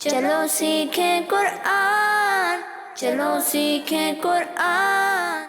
چلو سیکھیں قرآن، چلو سیکھیں قرآن۔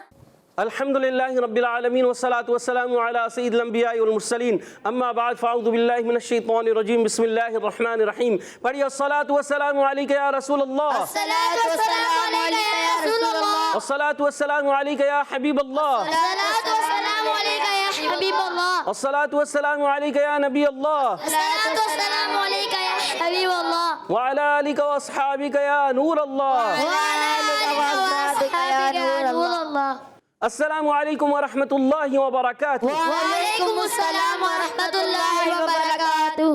الحمدللہ رب العالمین والصلاة والسلام علی سید الانبیاء والمرسلین، اما بعد فاعوذ باللہ من الشیطان الرجیم، بسم اللہ الرحمن الرحیم۔ پڑھیے الصلاة والسلام علیک یا رسول اللہ، الصلاۃ والسلام علیک یا رسول اللہ، الصلاة والسلام علیک یا حبیب اللہ، الصلاۃ والسلام علیک یا حبیب اللہ، الصلاة والسلام علیک یا نبی اللہ، الصلاۃ والسلام علیک یا حبیب اللہ، وعلی آلک واصحابک یا نور اللہ۔ وعلی آلک واصحابک یا نور اللہ۔ السلام علیکم ورحمۃ اللہ وبرکاتہ۔ وعلیکم السلام ورحمۃ اللہ وبرکاتہ۔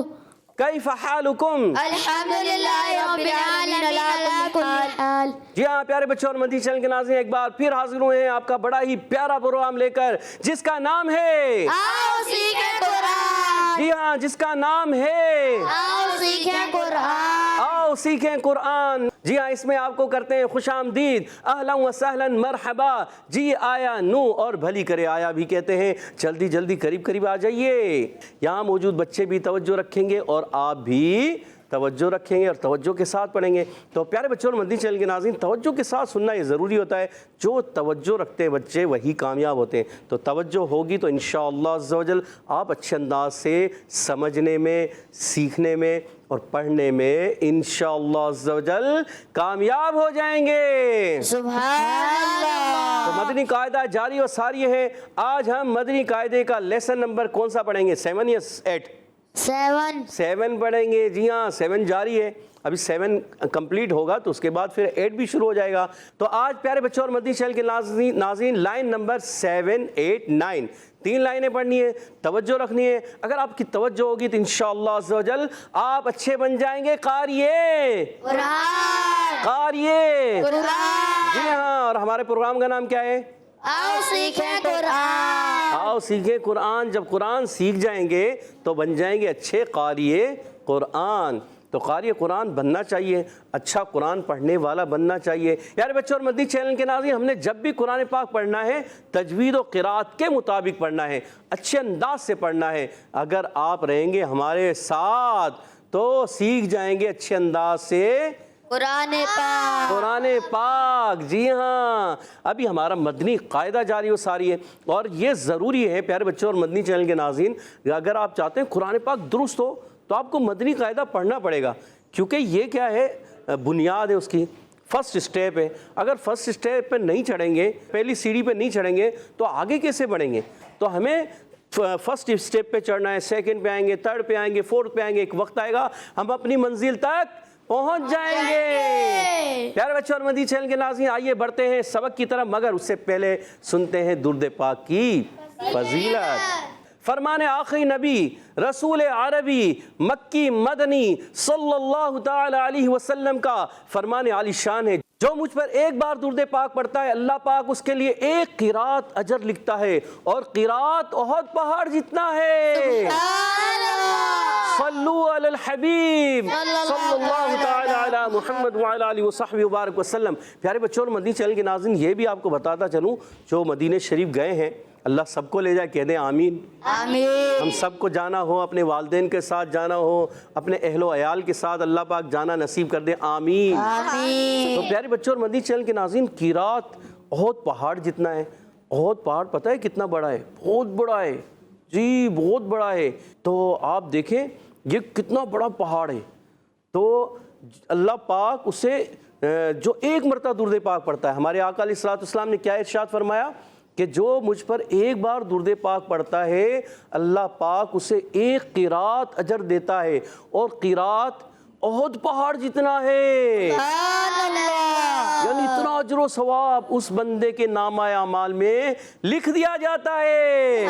کیف حالکم؟ الحمدللہ رب العالمین علی کل حال۔ جی ہاں پیارے بچوں اور مدنی چینل کے ناظرین، ایک بار پھر حاضر ہوئے ہیں آپ کا بڑا ہی پیارا پروگرام لے کر، جس کا نام ہے آؤ سیکھیں قرآن، جی ہاں جس کا نام ہے آؤ سیکھیں قرآن۔ آؤ سیکھیں قرآن۔ جی ہاں اس میں آپ کو کرتے ہیں خوش آمدید، اہلا و سہلا مرحبا، جی آیا نو اور بھلی کرے آیا بھی کہتے ہیں۔ جلدی جلدی قریب قریب آ جائیے، یہاں موجود بچے بھی توجہ رکھیں گے اور آپ بھی توجہ رکھیں گے اور توجہ کے ساتھ پڑھیں گے۔ تو پیارے بچوں اور مدنی چینل کے ناظرین، توجہ کے ساتھ سننا یہ ضروری ہوتا ہے، جو توجہ رکھتے ہیں بچے وہی کامیاب ہوتے ہیں۔ تو توجہ ہوگی تو انشاءاللہ عز و جل آپ اچھے انداز سے سمجھنے میں، سیکھنے میں اور پڑھنے میں انشاءاللہ عز و جل کامیاب ہو جائیں گے۔ سبحان اللہ۔ تو مدنی قاعدہ جاری و ساری ہے۔ آج ہم مدنی قاعدے کا لیسن نمبر کون سا پڑھیں گے؟ 7 یا 8؟ 7 پڑھیں گے۔ جی ہاں 7 جاری ہے، ابھی 7 کمپلیٹ ہوگا تو اس کے بعد پھر 8 بھی شروع ہو جائے گا۔ تو آج پیارے بچوں اور مدنی چینل کے ناظرین لائن نمبر 7، 8، 9 3 لائنیں پڑھنی ہے، توجہ رکھنی ہے۔ اگر آپ کی توجہ ہوگی تو انشاءاللہ عز و جل آپ اچھے بن جائیں گے قاریے قرآن، قاریے۔ قرآن۔ جی ہاں، اور ہمارے پروگرام کا نام کیا ہے؟ آؤ سیکھیں قرآن۔ آؤ سیکھیں قرآن۔ جب قرآن سیکھ جائیں گے تو بن جائیں گے اچھے قاریے قرآن۔ تو قاری قرآن بننا چاہیے، اچھا قرآن پڑھنے والا بننا چاہیے۔ یار بچوں اور مدنی چینل کے ناظرین، ہم نے جب بھی قرآن پاک پڑھنا ہے تجوید و قرات کے مطابق پڑھنا ہے، اچھے انداز سے پڑھنا ہے۔ اگر آپ رہیں گے ہمارے ساتھ تو سیکھ جائیں گے اچھے انداز سے قرآن پاک، قرآن پاک۔ جی ہاں ابھی ہمارا مدنی قاعدہ جاری و ساری ہے، اور یہ ضروری ہے پیارے بچوں اور مدنی چینل کے ناظرین، اگر آپ چاہتے ہیں قرآن پاک درست ہو تو آپ کو مدنی قاعدہ پڑھنا پڑے گا، کیونکہ یہ کیا ہے؟ بنیاد ہے اس کی، فرسٹ اسٹیپ ہے۔ اگر فرسٹ اسٹیپ پہ نہیں چڑھیں گے، پہلی سیڑھی پہ نہیں چڑھیں گے تو آگے کیسے بڑھیں گے؟ تو ہمیں فرسٹ اسٹیپ پہ چڑھنا ہے، سیکنڈ پہ آئیں گے، تھرڈ پہ آئیں گے، فورتھ پہ آئیں گے، ایک وقت آئے گا ہم اپنی منزل تک پہنچ جائیں گے۔ پیارے بچوں اور مدنی چینل کے ناظرین، آئیے بڑھتے ہیں سبق کی طرف، مگر اس سے پہلے سنتے ہیں درود پاک کی فضیلت۔ فرمان آخری نبی رسول عربی مکی مدنی صلی اللہ تعالی علیہ وسلم کا فرمان عالی شان ہے، جو مجھ پر ایک بار درود پاک پڑھتا ہے اللہ پاک اس کے لیے ایک قرات اجر لکھتا ہے، اور قرات احد پہاڑ جتنا ہے۔ صلو علی الحبیب صلی اللہ تعالی علی محمد وعلی آلہ وصحبہ وبارک وسلم۔ پیارے بچوں اور مدنی چینل کے ناظرین، یہ بھی آپ کو بتاتا چلوں، جو مدینہ شریف گئے ہیں اللہ سب کو لے جائے، کہہ دیں آمین۔ آمین۔ ہم سب کو جانا ہو، اپنے والدین کے ساتھ جانا ہو، اپنے اہل و عیال کے ساتھ اللہ پاک جانا نصیب کر دے، آمین۔ آمین۔ تو پیارے بچوں اور مدنی چینل کے ناظرین، قرات احد پہاڑ جتنا ہے۔ احد پہاڑ پتہ ہے کتنا بڑا ہے؟ بہت بڑا ہے جی، بہت بڑا ہے۔ تو آپ دیکھیں یہ کتنا بڑا پہاڑ ہے، تو اللہ پاک اسے جو ایک مرتبہ درود پاک پڑھتا ہے، ہمارے آقا علیہ الصلوۃ والسلام نے کیا ارشاد فرمایا کہ جو مجھ پر ایک بار درود پاک پڑھتا ہے اللہ پاک اسے ایک قرات اجر دیتا ہے، اور قرات احد پہاڑ جتنا ہے۔ یعنی اتنا اجر و ثواب اس بندے کے نامہ اعمال میں لکھ دیا جاتا ہے۔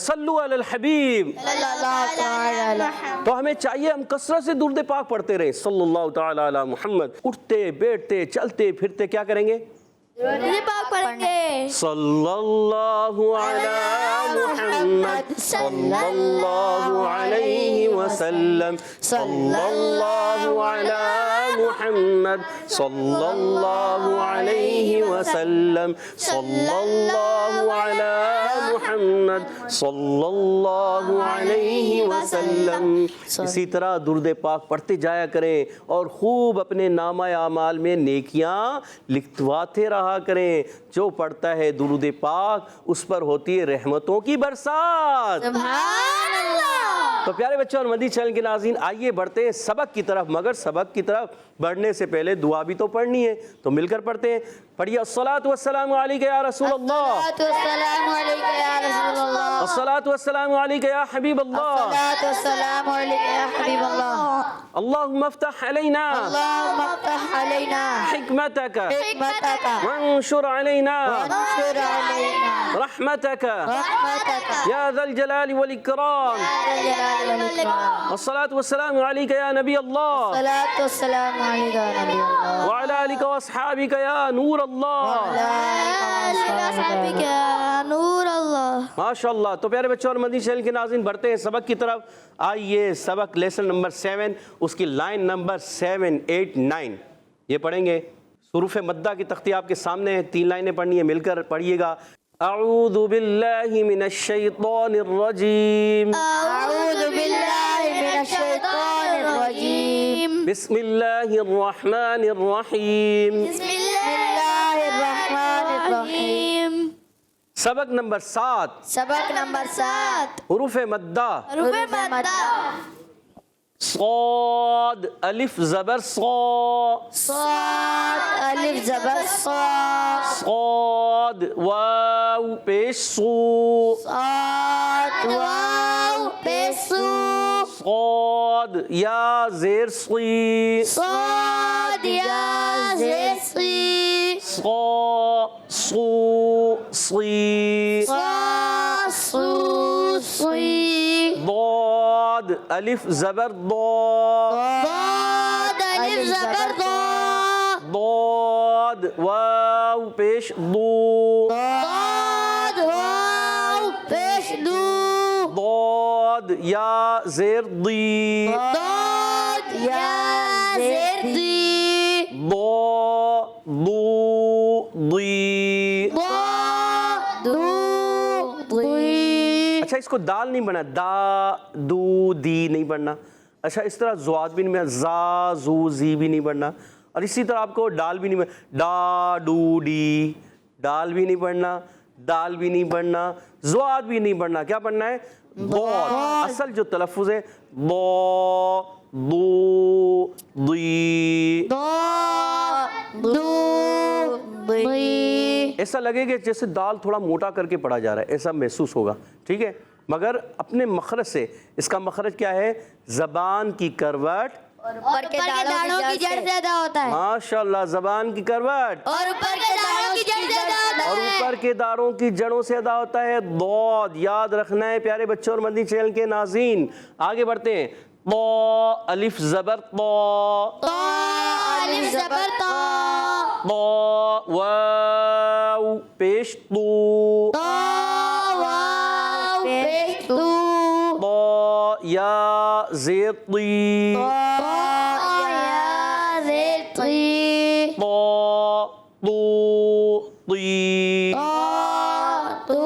صلو علی الحبیب۔ تو ہمیں چاہیے ہم کثرت سے درود پاک پڑھتے رہیں، صلی اللہ تعالی علی محمد۔ اٹھتے بیٹھتے چلتے پھرتے کیا کریں گے؟ درود پاک پڑھیں گے۔ صلی اللہ علی محمد صلی اللہ علیہ وسلم، صلی اللہ علی محمد محمد صلی اللہ علیہ وسلم صلی اللہ علی محمد صلی اللہ علیہ وسلم۔ اسی طرح درود پاک پڑھتے جایا کریں اور خوب اپنے نامہ اعمال میں نیکیاں لکھواتے رہا کریں۔ جو پڑھتا ہے درود پاک اس پر ہوتی ہے رحمتوں کی برسات۔ سبحان اللہ۔ تو پیارے بچوں اور مدنی چینل کے ناظرین، آئیے بڑھتے ہیں سبق کی طرف، مگر سبق کی طرف بڑھنے سے پہلے دعا بھی تو پڑھنی ہے، تو مل کر پڑھتے ہیں۔ پڑھیے الصلاۃ والسلام علیک یا رسول اللہ، السلام علیکم یا رسول اللہ، الصلاۃ والسلام علیک یا حبیب اللہ، السلام علیکم یا حبیب اللہ، اللہم افتح علینا اللہم افتح علینا حکمتک حکمتک وانشر علینا وانشر علینا رحمتک رحمتک یا ذا الجلال والاکرام، یا جلال والاکرام، الصلاۃ والسلام علیک یا نبی اللہ الصلاۃ والسلام علیک یا نبی اللہ، وعلی آلک واصحابک یا نور اللہ۔ نور اللہ۔ ماشاء اللہ۔ تو پیارے بچوں اور مدنی چینل کے ناظرین، بڑھتے ہیں سبق کی طرف۔ آئیے سبق لیسن نمبر 7، اس کی لائن نمبر 7، 8، 9 یہ پڑھیں گے۔ حروف مدہ کی تختی آپ کے سامنے ہے، 3 لائنیں پڑھنی ہیں، مل کر پڑھیے گا۔ اعوذ باللہ من الشیطان الرجیم، اعوذ باللہ من الشیطان الرجیم، بسم اللہ الرحمن الرحیم۔ بسم اللہ الرحمن الرحیم۔ سبق نمبر 7، سبق نمبر 7، حروف مدہ۔ حروف مدہ۔ صاد الف زبر صا، صاد الف زبر صا، صاد واو پیش سو، صاد واو پیش سو، صاد یا زیر صی، صاد یا زیر صی، صا صو صی، صا صو صی، ضاد الف زبر ضا، ضاد الف زبر ضا، ضاد واو پیش ضو، ضاد واو پیش دو، ضاد یا زیر ضی، ضاد یا زیر دی، ضا ضو ضی۔ ضا دو دی۔ اچھا اس کو دال نہیں بنا، دا دو دی نہیں پڑھنا۔ اچھا اس طرح زواد بھی نہیں بنا، زا زو زی بھی نہیں پڑھنا، اور اسی طرح آپ کو ڈال بھی نہیں پڑھنا، ڈا ڈو ڈی، ڈال بھی نہیں پڑھنا، دال بھی نہیں پڑھنا، زواد بھی نہیں پڑھنا۔ کیا پڑھنا ہے؟ ضاد۔ اصل جو تلفظ ہے ضا دو دی۔ ضا دو دی۔ ایسا لگے گا جیسے دال تھوڑا موٹا کر کے پڑھا جا رہا ہے، ایسا محسوس ہوگا، ٹھیک ہے؟ مگر اپنے مخرج سے، اس کا مخرج کیا ہے؟ زبان کی کروٹ اوپر کے داڑھوں کی جڑ سے ادا ہوتا ہے، ماشاءاللہ، زبان کی کروٹ اور اوپر کے داڑھوں کی جڑ سے ادا ہوتا اور ہے، اوپر کے داروں کی جڑوں سے ادا ہوتا ہے ضاد۔ یاد رکھنا ہے پیارے بچوں اور مدنی چینل کے ناظرین۔ آگے بڑھتے ہیں۔ طا الف زبر طا، طا الف زبر طا، طا واو پیش طو، طا واو پیش تو، طا یا زیر طی، طا یا زیر طی، طا طو طی، طا تو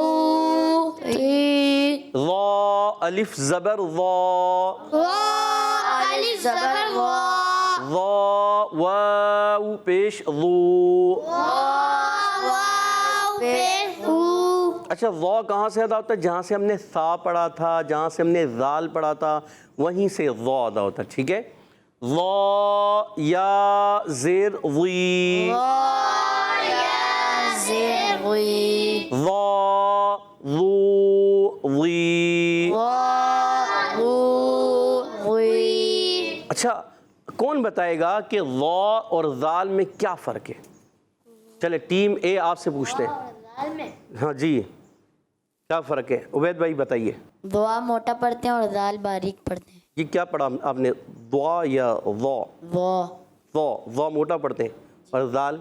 طی، ضا الف زبر ضا، ضا الف زبر ضا، ضا واو پیش ضو۔ واو پیش تو۔ اچھا ضا کہاں سے ادا ہوتا ہے؟ جہاں سے ہم نے ثا پڑھا تھا، جہاں سے ہم نے ذال پڑھا تھا، وہیں سے ضا ادا ہوتا ہے، ٹھیک ہے؟ ضا یا زیر ضی، زیر غی، ضا ضو ضی۔ اچھا کون بتائے گا کہ ضا اور ذال میں کیا فرق ہے؟ چلے ٹیم اے آپ سے پوچھتے ہیں۔ ہاں جی، کیا فرق ہے؟ عبید بھائی بتائیے۔ دعا موٹا پڑھتے ہیں اور ذال باریک پڑھتے ہیں۔ یہ کیا پڑھا آپ نے؟ ضا یا ضا؟ وا ضا موٹا پڑھتے ہیں اور ذال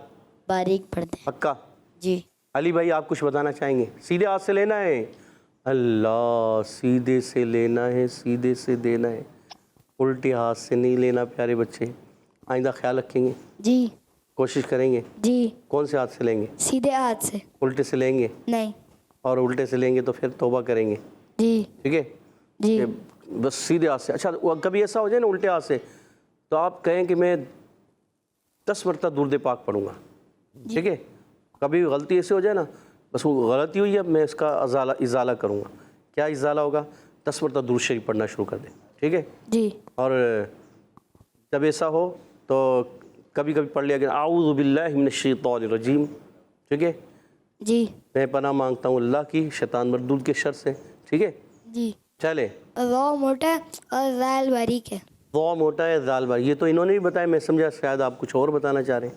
باریک پڑھتے ہیں۔ پکا؟ جی علی بھائی آپ کچھ بتانا چاہیں گے؟ سیدھے ہاتھ سے لینا ہے، اللہ سیدھے سے لینا ہے، سیدھے سے دینا ہے، الٹے ہاتھ سے نہیں لینا پیارے بچے۔ آئندہ خیال رکھیں گے؟ جی کوشش کریں گے؟ جی کون سے ہاتھ سے لیں گے؟ سیدھے ہاتھ سے الٹے سے لیں گے؟ نہیں اور الٹے سے لیں گے تو پھر توبہ کریں گے، جی ٹھیک ہے؟ جی کہ بس سیدھے ہاتھ سے. اچھا کبھی ایسا ہو جائے نا الٹے ہاتھ سے تو آپ کہیں کہ میں 10 مرتبہ درود پاک پڑھوں گا، ٹھیک ہے؟ کبھی غلطی ایسے ہو جائے نا بس وہ غلطی ہوئی ہے میں اس کا ازالہ کروں گا. کیا ازالہ ہوگا؟ 10 مرتبہ درود شریف پڑھنا شروع کر دیں، ٹھیک ہے؟ جی اور جب ایسا ہو تو کبھی کبھی پڑھ لیا کہ اعوذ باللہ من الشیطان الرجیم، ٹھیک ہے؟ جی میں پناہ مانگتا ہوں اللہ کی شیطان مردود کے شر سے، ٹھیک ہے؟ جی چلے. را موٹا اور زال باریک ہے. ضا موٹا ہے ذال بار، یہ تو انہوں نے بھی بتایا، میں سمجھا شاید آپ کچھ اور بتانا چاہ رہے ہیں،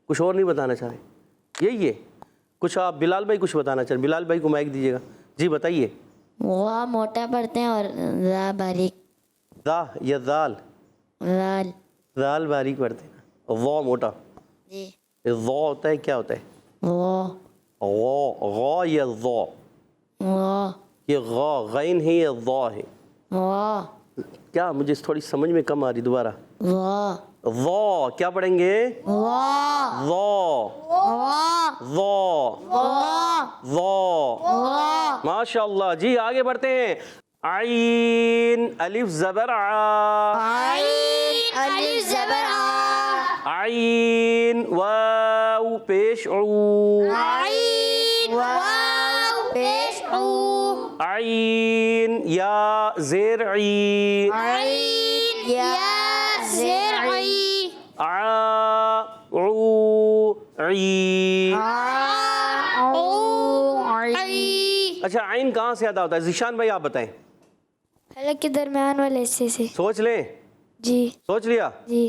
کچھ اور نہیں بتانا چاہ رہے. یہی ہے کچھ. آپ بلال بھائی کچھ بتانا چاہ رہے ہیں؟ بلال بھائی کو مائک دیجیے گا. جی بتائیے. وا موٹا پڑھتے ہیں اور را باریک. ذا یا ذال؟ زال. ذال باریک پڑھتے ہیں. ضا موٹا. جی ضا ہوتا ہے کیا ہوتا ہے؟ وا غا یا ضا؟ وا یہ غا غین ہے یا ضا ہے؟ وا کیا مجھے تھوڑی سمجھ میں کم آ رہی، دوبارہ. وا ضا کیا پڑھیں گے؟ وا ضا وا ضا ضا. وا. ماشاء اللہ. جی آگے بڑھتے ہیں. عین الف زبر ع. عین الف زبر آ. عین واو پیش عو. عین واو پیش او. عین یا زیر عی. عین یا زیر عی. ع عو عی. اچھا عین کہاں سے ادا ہوتا ہے؟ ذیشان بھائی آپ بتائیں. حلق کے درمیان والے حصے سے. سوچ لیں. جی سوچ لیا؟ جی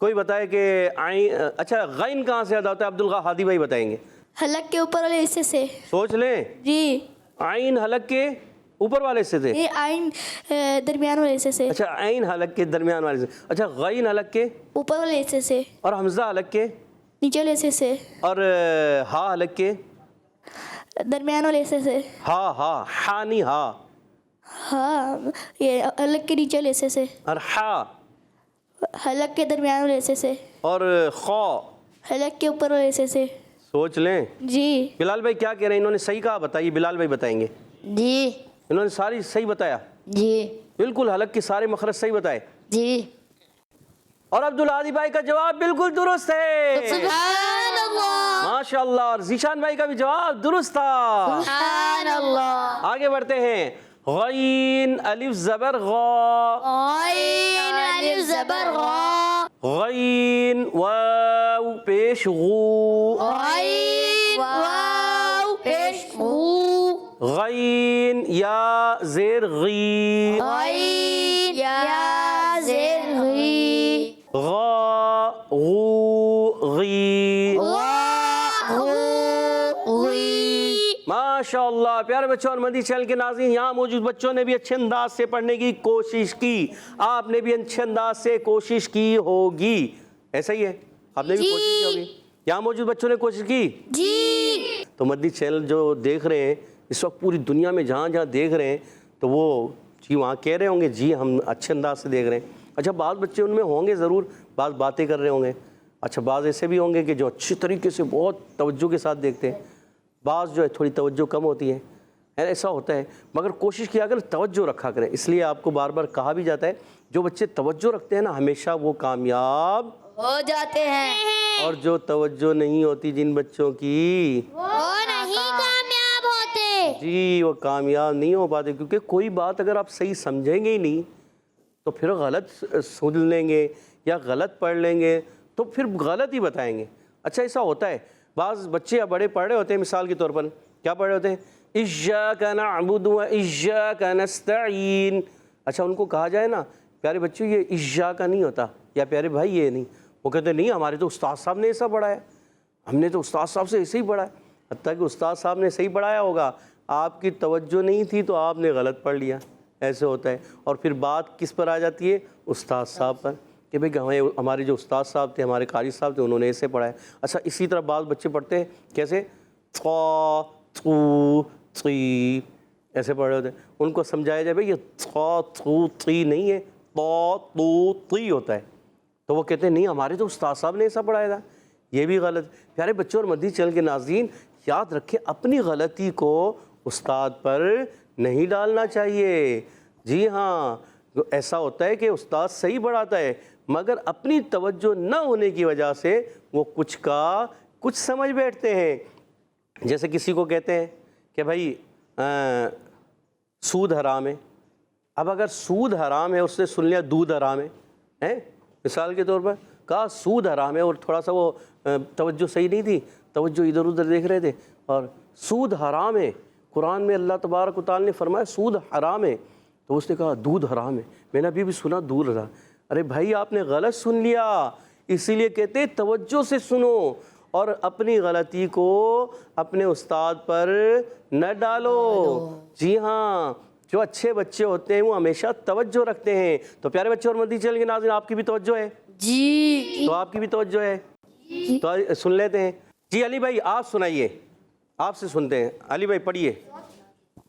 کوئی بتائے کہ عین. اچھا غین کہاں سے ادا ہوتا ہے؟ عبدالغا ہادی بھائی بتائیں گے. حلق کے اوپر والے حصے سے. سوچ لیں. جی عین حلق کے اوپر والے سے تھے. یہ عین درمیان والے حصے سے. اچھا عین حلق کے درمیان والے سے. اچھا غین حلق کے اوپر والے حصے سے. اور حمزہ حلق کے نیچے والے حصے سے. اور ہا حلق کے درمیان والے حصے سے. ہا ہا ہا نہیں ہا. ہاں یہ حلق کے نیچے والے حصے سے. اور ہا حلق کے درمیان والے حصے سے. اور خا. حلق کے اوپر والے حصے سے. سوچ لیں. جی بلال بھائی کیا کہہ رہے ہیں؟ انہوں نے صحیح کہا، بتائیے. بلال بھائی بتائیں گے. جی انہوں نے ساری صحیح بتایا، جی بالکل حلق کے سارے مخرج صحیح بتائے. جی. اور عبدالعادی بھائی کا جواب بالکل درست ہے، سبحان اللہ. ماشاء اللہ. اور ذیشان بھائی کا بھی جواب درست تھا. سبحان اللہ. آگے بڑھتے ہیں. غین الف زبر غا. عین الف زبر غا. غین واو پیش غو. عین واو پیش غو. غین یا زیر غی. عین یا زیر غی. غا غو غی. غا غو غی. ماشاء اللہ. پیارے بچوں اور مدنی چینل کے ناظرین، یہاں موجود بچوں نے بھی اچھے انداز سے پڑھنے کی کوشش کی. آپ نے بھی اچھے انداز سے کوشش کی ہوگی. ایسا ہی ہے؟ آپ نے بھی کوشش کی ہوگی. یہاں موجود بچوں نے کوشش کی. جی تو مدنی چینل جو دیکھ رہے ہیں اس وقت پوری دنیا میں جہاں جہاں دیکھ رہے ہیں تو وہ جی وہاں کہہ رہے ہوں گے جی ہم اچھے انداز سے دیکھ رہے ہیں. اچھا بعض بچے ان میں ہوں گے ضرور، بعض باتیں کر رہے ہوں گے. اچھا بعض ایسے بھی ہوں گے کہ جو اچھی طریقے سے بہت توجہ کے ساتھ دیکھتے ہیں، بعض جو ہے تھوڑی توجہ کم ہوتی ہے. ایسا ہوتا ہے، مگر کوشش کیا کریں توجہ رکھا کریں. اس لیے آپ کو بار بار کہا بھی جاتا ہے جو بچے توجہ رکھتے ہیں نا ہمیشہ وہ کامیاب ہو جاتے ہیں. اور جو توجہ نہیں ہوتی جن بچوں کی وہ نہیں کامیاب ہوتے. جی وہ کامیاب نہیں ہو پاتے. کیونکہ کوئی بات اگر آپ صحیح سمجھیں گے ہی نہیں تو پھر غلط سن لیں گے یا غلط پڑھ لیں گے تو پھر غلط ہی بتائیں گے. اچھا ایسا ہوتا ہے بعض بچے یا بڑے پڑھ رہے ہوتے ہیں، مثال کے طور پر کیا پڑھ رہے ہوتے ہیں؟ ایاک نعبد و ایاک نستعین. اچھا ان کو کہا جائے نا پیارے بچوں یہ ایاک نہیں ہوتا یا پیارے بھائی یہ نہیں، وہ کہتے ہیں نہیں ہمارے تو استاد صاحب نے ایسا پڑھایا، ہم نے تو استاد صاحب سے ایسے ہی پڑھا ہے. حتیٰ کہ استاد صاحب نے صحیح پڑھایا ہوگا، آپ کی توجہ نہیں تھی تو آپ نے غلط پڑھ لیا. ایسے ہوتا ہے. اور پھر بات کس پر آ جاتی ہے؟ استاد صاحب پر کہ بھئی ہمارے جو استاد صاحب تھے، ہمارے قاری صاحب تھے، انہوں نے ایسے پڑھایا. اچھا اسی طرح بعض بچے پڑھتے ہیں کیسے؟ ثا ثو ثی ایسے پڑھ رہے ہوتے ہیں. ان کو سمجھایا جائے بھئی یہ ثا ثو ثی نہیں ہے، طا طو طی ہوتا ہے. تو وہ کہتے ہیں نہیں ہمارے تو استاد صاحب نے ایسا پڑھایا تھا، یہ بھی غلط۔ پیارے بچوں اور مدنی چینل کے ناظرین، یاد رکھیں اپنی غلطی کو استاد پر نہیں ڈالنا چاہیے۔ جی ہاں، ایسا ہوتا ہے کہ استاد صحیح پڑھاتا ہے مگر اپنی توجہ نہ ہونے کی وجہ سے وہ کچھ کا کچھ سمجھ بیٹھتے ہیں۔ جیسے کسی کو کہتے ہیں کہ بھائی سود حرام ہے، اب اگر سود حرام ہے اس نے سن لیا دودھ حرام ہے، مثال کے طور پر کہا سود حرام ہے، اور تھوڑا سا وہ توجہ صحیح نہیں تھی، توجہ ادھر ادھر دیکھ رہے تھے، اور سود حرام ہے، قرآن میں اللہ تبارک و تعالیٰ نے فرمایا سود حرام ہے، تو اس نے کہا دودھ حرام ہے، میں نے ابھی بھی سنا دودھ حرام۔ ارے بھائی آپ نے غلط سن لیا، اسی لیے کہتے ہیں توجہ سے سنو اور اپنی غلطی کو اپنے استاد پر نہ ڈالو۔ جی ہاں، جو اچھے بچے ہوتے ہیں وہ ہمیشہ توجہ رکھتے ہیں۔ تو پیارے بچے اور مدنی چینل کے ناظرین، آپ کی بھی توجہ ہے؟ جی تو آپ کی بھی توجہ ہے تو سن لیتے ہیں۔ جی علی بھائی آپ سنائیے، آپ سے سنتے ہیں، علی بھائی پڑھیے۔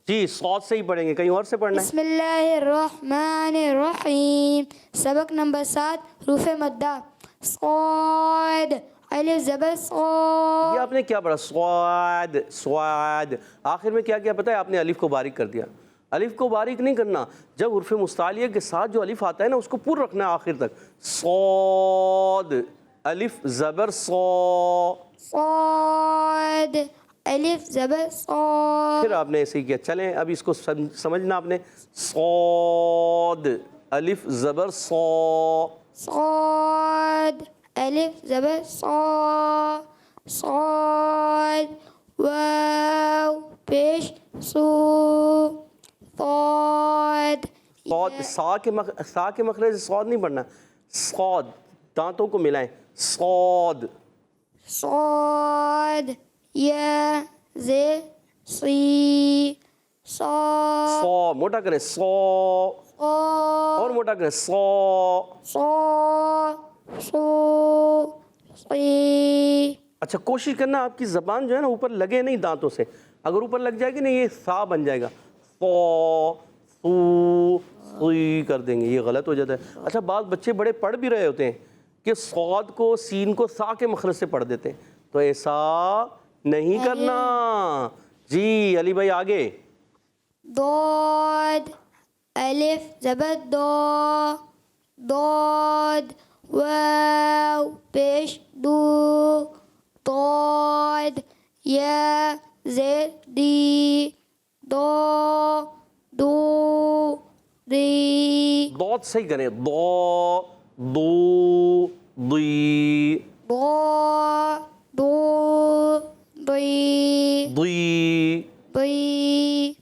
جی صوت سے ہی پڑھیں گے، کہیں اور سے پڑھنا ہے؟ بسم اللہ الرحمن الرحیم۔ سبق نمبر 7 حروف مدہ۔ صاد، الف زبر صاد۔ یہ آپ نے کیا پڑھا؟ صاد، صاد، آخر میں کیا کیا پتہ ہے؟ آپ نے الف کو باریک کر دیا۔ الف کو باریک نہیں کرنا، جب حروف مستعلیہ کے ساتھ جو الف آتا ہے نا اس کو پر رکھنا ہے آخر تک۔ صاد، الف زبر صا۔ صاد، الف زبر صاد۔ پھر آپ نے ایسے ہی کیا۔ چلیں اب اس کو سمجھنا آپ نے۔ صاد، الف زبر صا۔ صاد، الف زبر صاد۔ صاد، واو پیش سو۔ صاد، صاد، سا کے مخرج سے صاد نہیں پڑھنا، صاد، دانتوں کو ملائیں، صاد۔ صاد، یا زیر سی۔ صاد، صا موٹا کریں، صا، اور موٹا کریں، صا۔ صاد، صو، صی۔ اچھا کوشش کرنا آپ کی زبان جو ہے نا اوپر لگے نہیں دانتوں سے، اگر اوپر لگ جائے گی نا یہ سا بن جائے گا، صا، صو، صی کر دیں گے، یہ غلط ہو جاتا ہے۔ اچھا بعض بچے بڑے پڑھ بھی رہے ہوتے ہیں کہ صاد کو سین کو سا کے مخرج سے پڑھ دیتے ہیں، تو ایسا نہیں کرنا۔ جی علی بھائی آگے۔ ضاد، الف زبر دو۔ ضاد، واو پیش دو۔ ضاد، یا زیر دی۔ دو، دو، دی۔ ضاد صحیح کریں، ضا، دو، ضی، دو، دو، دی۔ ضی۔ ضی۔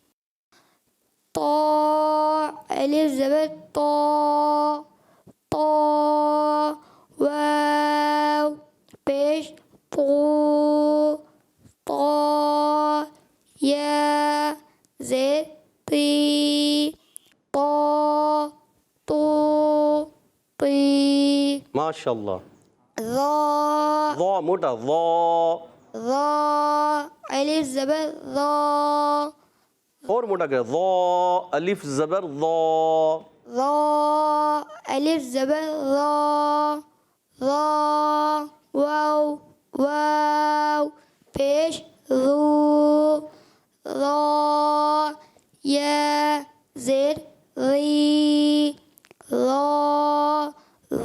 طا، الف زبر طا۔ طا، واو پیش طو۔ طا، یا زیر تی۔ طا، تو، تی۔ ماشاء اللہ۔ ذا، ضا موٹا، ضا، ذا، الف زبر ذا۔ اور موٹا کریں، ضا، الف زبر ضا۔ ذا، الف زبر ذا۔ ذا، واو، واو پیش ذو۔ ذا، یا زیر ذی۔ ذا،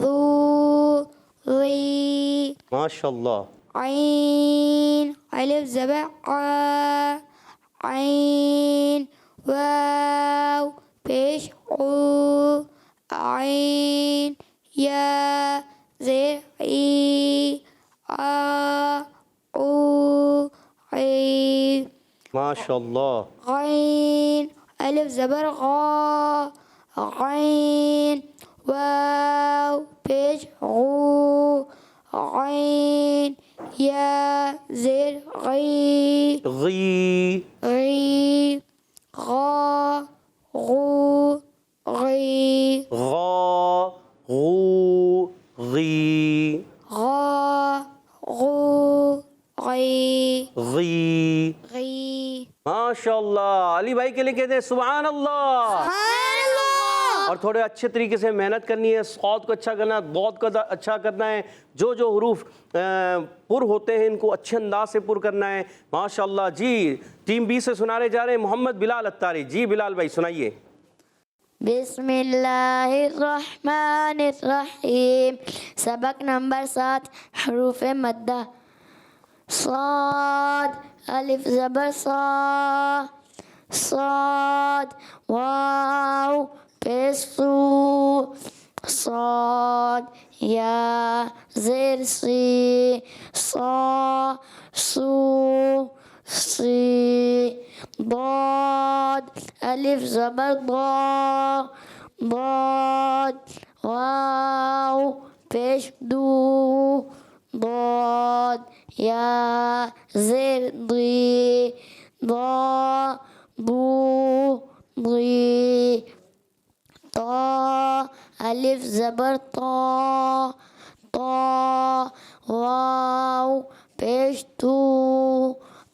ذو، ذی۔ ماشاء اللہ۔ عین، الف زبر عا۔ عین، واو پیش عو۔ عین، یا زیر ای۔ آ، او، عی۔ ماشاء اللہ۔ غین، الف زبر غا۔ غین، واو پیش غو۔ غین، یا زیر غی۔ غی، غی۔ غا، غو، غی۔ غا، غو، غی، غا، غو، غی۔ غی۔ غی۔ ماشاء اللہ۔ علی بھائی کے لیے کہتے ہیں سبحان اللہ۔ سبحان اللہ۔ اور تھوڑے اچھے طریقے سے محنت کرنی ہے، صاد کو اچھا کرنا ہے، ضاد کو اچھا کرنا ہے، جو جو حروف پر ہوتے ہیں ان کو اچھے انداز سے پر کرنا ہے۔ ماشاءاللہ جی، ٹیم بی سے سنانے جا رہے ہیں محمد بلال اتاری۔ جی بلال بھائی سنائیے۔ بسم اللہ الرحمن الرحیم۔ سبق نمبر 7، حروف مدہ۔ صاد، الف زبر صا، صاد، واو پیش سو، صاد، یا زیر سی، صا، سو، سی، ضاد، الف زبر ضا، ضاد، واو پیش دو، ضاد، یا زیر ضی، ضا، ضو، ضی، طا، الف زبر طا، طا، واو پیش تو،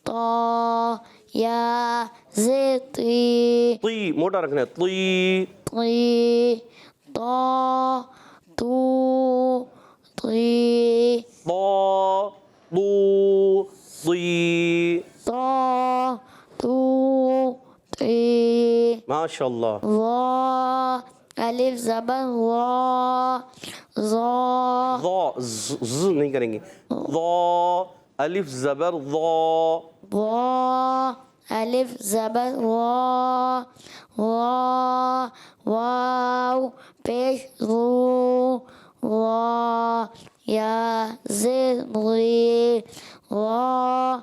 طا، یا زیر طی، طی موٹا رکھنا ہے، طی، طی، طا، تو، طی، طا، طو، طی۔ طا، تو، طی، ماشاءاللہ۔ وا، الف زبر وا، ضا، ضا، ز نہیں کریں گے، ضا، الف زبر ضا، وا، الف زبر وا، وا، واو پیش رو، وا، یا زیر ری، وا،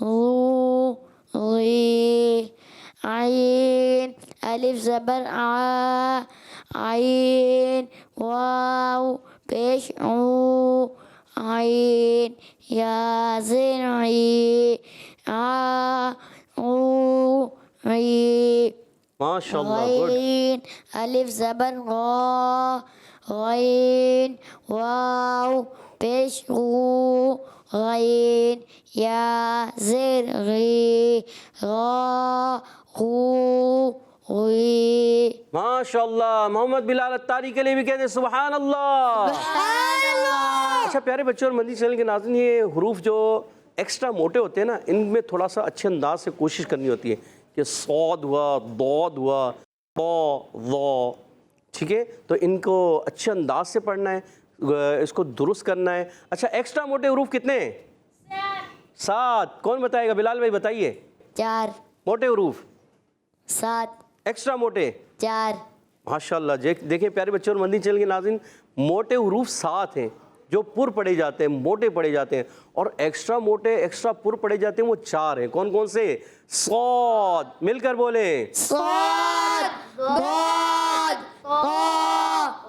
رو، ری، عین، الف زبر آ، عین، واو پیش عو، عین، یا زیر عی، آ، عو، عی، ماشاءاللہ گڈ۔ غین، الف زبر غا، غین، واو پیش غو، غین، یا زیر غی، غا، غو، غی۔ ماشاءاللہ، محمد بلال اتاری کے لیے بھی کہتے ہیں سبحان اللہ۔ سبحان اللہ۔ اچھا پیارے بچوں اور مدنی چینل کے ناظرین، یہ حروف جو ایکسٹرا موٹے ہوتے ہیں نا، ان میں تھوڑا سا اچھے انداز سے کوشش کرنی ہوتی ہے کہ صاد ہوا، ضاد ہوا، طا، ضا، ٹھیک ہے، تو ان کو اچھے انداز سے پڑھنا ہے، اس کو درست کرنا ہے۔ اچھا ایکسٹرا موٹے حروف کتنے ہیں؟ 7۔ کون بتائے گا؟ بلال بھائی بتائیے۔ 4، موٹے حروف 7، ایکسٹرا موٹے 4، ماشاءاللہ۔ دیکھیں پیارے بچوں اور مدنی چینل کے ناظرین، موٹے حروف 7 ہیں جو پر پڑھے جاتے ہیں، موٹے پڑھے جاتے ہیں، اور ایکسٹرا موٹے ایکسٹرا پر پڑھے جاتے ہیں وہ 4 ہیں۔ کون کون سے؟ صاد، مل کر بولیں، صاد، ضاد، طا،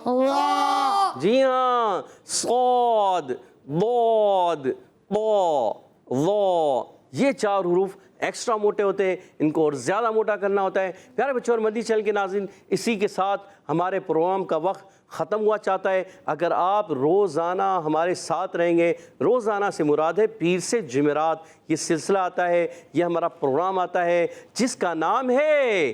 وا۔ جی ہاں، صاد، ضاد، طا، ظا، یہ 4 حروف ایکسٹرا موٹے ہوتے ہیں، ان کو اور زیادہ موٹا کرنا ہوتا ہے۔ پیارے بچوں اور مدنی چینل کے ناظرین، اسی کے ساتھ ہمارے پروگرام کا وقت ختم ہوا چاہتا ہے۔ اگر آپ روزانہ ہمارے ساتھ رہیں گے، روزانہ سے مراد ہے پیر سے جمعرات، یہ سلسلہ آتا ہے، یہ ہمارا پروگرام آتا ہے جس کا نام ہے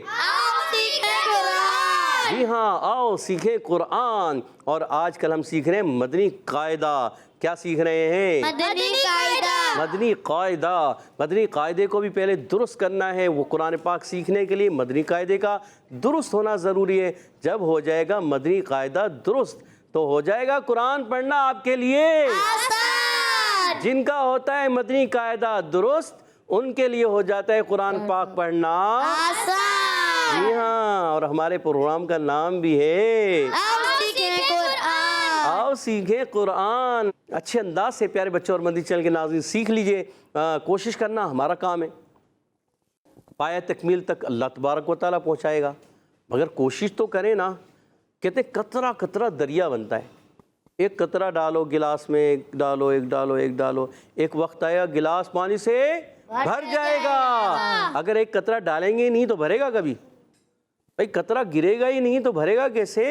جی ہاں، آؤ سیکھیں قرآن۔ اور آج کل ہم سیکھ رہے ہیں مدنی قاعدہ۔ کیا سیکھ رہے ہیں؟ مدنی قاعدہ۔ مدنی قاعدہ۔ مدنی قاعدے کو بھی پہلے درست کرنا ہے۔ وہ قرآن پاک سیکھنے کے لیے مدنی قاعدے کا درست ہونا ضروری ہے۔ جب ہو جائے گا مدنی قاعدہ درست تو ہو جائے گا قرآن پڑھنا آپ کے لیے آسان۔ جن کا ہوتا ہے مدنی قاعدہ درست، ان کے لیے ہو جاتا ہے قرآن پاک پڑھنا آسان۔ جی ہاں، اور ہمارے پروگرام کا نام بھی ہے آؤ سیکھیں قرآن۔ اچھے انداز سے پیارے بچوں اور مدنی چینل کے ناظرین سیکھ لیجئے۔ کوشش کرنا ہمارا کام ہے، پایہ تکمیل تک اللہ تبارک و تعالیٰ پہنچائے گا، مگر کوشش تو کریں نا۔ کہتے ہیں قطرہ قطرہ دریا بنتا ہے۔ ایک قطرہ ڈالو گلاس میں، ایک ڈالو، ایک ڈالو، ایک ڈالو، ایک وقت آئے گا گلاس پانی سے بھر جائے گا۔ اگر ایک قطرہ ڈالیں گے نہیں تو بھرے گا کبھی؟ بھائی قطرہ گرے گا ہی نہیں تو بھرے گا کیسے؟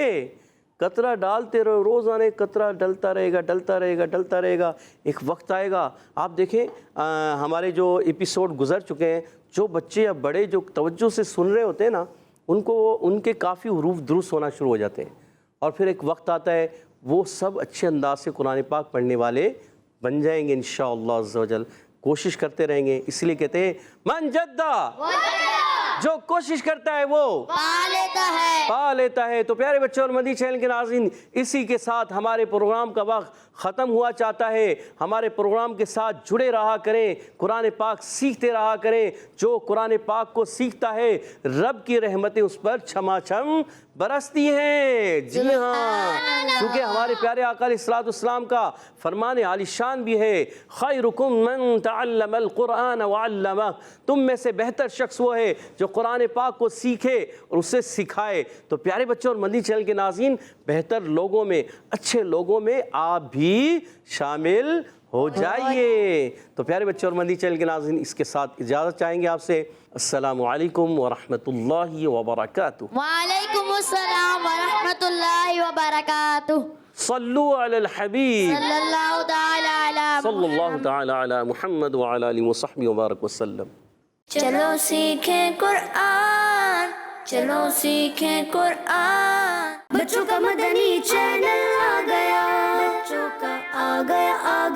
قطرہ ڈالتے رہو، روزانہ ایک قطرہ ڈلتا رہے گا، ڈلتا رہے گا، ڈلتا رہے گا، ایک وقت آئے گا۔ آپ دیکھیں ہمارے جو ایپیسوڈ گزر چکے ہیں، جو بچے یا بڑے جو توجہ سے سن رہے ہوتے ہیں نا، ان کے کافی حروف درست ہونا شروع ہو جاتے ہیں، اور پھر ایک وقت آتا ہے وہ سب اچھے انداز سے قرآن پاک پڑھنے والے بن جائیں گے انشاءاللہ عز و جل۔ کوشش کرتے رہیں گے، اس لیے کہتے ہیں من جدہ، جو کوشش کرتا ہے وہ پا لیتا ہے۔ تو پیارے بچوں اور مدنی چینل کے ناظرین، اسی کے ساتھ ہمارے پروگرام کا وقت ختم ہوا چاہتا ہے۔ ہمارے پروگرام کے ساتھ جڑے رہا کریں، قرآن پاک سیکھتے رہا کریں۔ جو قرآن پاک کو سیکھتا ہے رب کی رحمتیں اس پر چھما چھم برستی ہیں۔ جی ہاں، کیونکہ ہمارے پیارے آقا علیہ الصلوۃ والسلام کا فرمان عالی شان بھی ہے، خیرکم من تعلم القرآن وعلمہ، تم میں سے بہتر شخص وہ ہے جو قرآن پاک کو سیکھے اور اسے سکھائے۔ تو پیارے بچوں اور مدنی چینل کے ناظرین، بہتر لوگوں میں، اچھے لوگوں میں آپ بھی شامل ہو جائیے۔ تو پیارے بچوں اور مدنی چینل کے ناظرین، اس کے ساتھ اجازت چاہیں گے آپ سے۔ السلام علیکم ورحمۃ اللہ وبرکاتہ۔ وعلیکم السلام ورحمۃ اللہ وبرکاتہ۔ صلو علی الحبیب صلی اللہ تعالی علی صلی اللہ تعالی علی محمد وعلی آلہ وصحبہ وبارک وسلم۔ چلو سیکھیں قرآن، چلو سیکھیں قرآن، بچوں کا مدنی چینل آ گیا، بچوں کا آ گیا